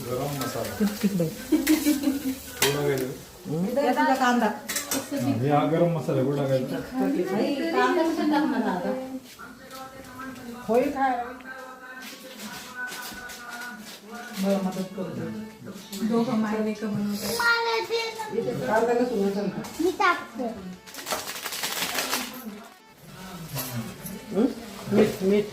गरम मसाला कांदा हा गरम मसाला कुठं टाकायचा होईल काय मदत करतो दोघं मायने का बनवतात कांद्याला सुरू मी टाकते मीठ मीठ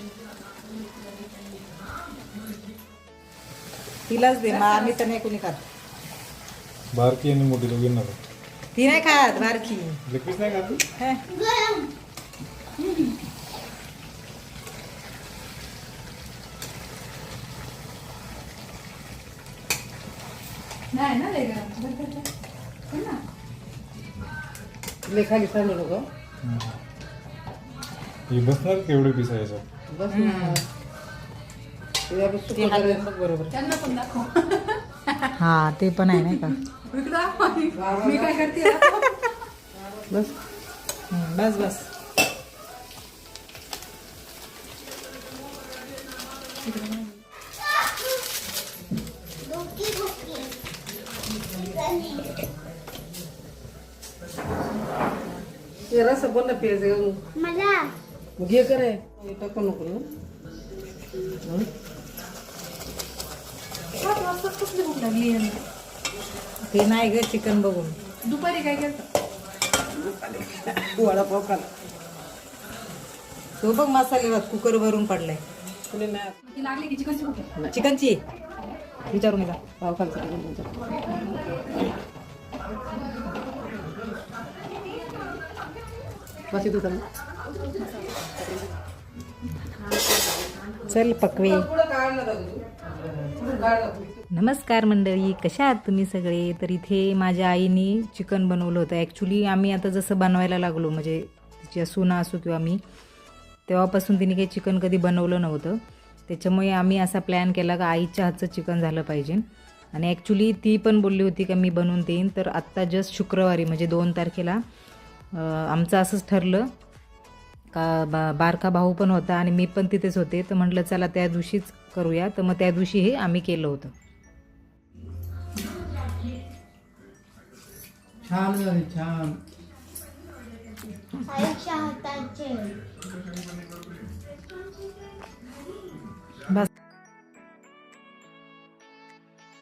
तिलाच दे मग आम्ही तर नाही कोणी खात बारकी आणि मोठी दोघींना का? ती नाही खात बारकी लेकरीच नाही खात ती? हे. गरम नाही ना लय गरम ना लेखाली सांगू नको ही बसणार केवढे पीस आहे याच्यात? बस ना. ते हालवून बघ बरोबर त्यांना पण दाखव हा ते पण आहे नाही का इकडं दाखव. मी काय करते बस बस बस डोकी डोकी ते रस बोल ना पेज मला घे करे टाकू नको ना. सात वाजता कसली भूक लागली यांना? ते नाही ग चिकन बघून दुपारी काय करतं वडापाव खाला तो बघ मसाले भात कुकर भरून पडलाय कोणी नाही ती लागली की चिकनची भूक आहे. चिकनची विचारू नका पाव खालचा बस तू चल पकवे नमस्कार मंडळी, कशा आहात तुम्ही सगळे. तर इथे माझ्या आईने चिकन बनवलं होतं. ॲक्च्युली आम्ही आता जसं बनवायला लागलो म्हणजे तिच्या सुना असो किंवा मी, तेव्हापासून तिने काही चिकन कधी बनवलं नव्हतं. त्याच्यामुळे आम्ही असा प्लॅन केला का आईच्या हातचं चिकन झालं पाहिजे. आणि ॲक्च्युली ती पण बोलली होती का मी बनवून देईन. तर आत्ता जस्ट शुक्रवारी म्हणजे 2 तारखेला आमचं असंच ठरलं का बारका भाऊ पण होता आणि मी पण तिथेच होते. तर म्हटलं चला त्या दिवशीच करूया. तर मग त्या दिवशी हे आम्ही केलं होतं. छान झाले छान. आईच्या हाताचे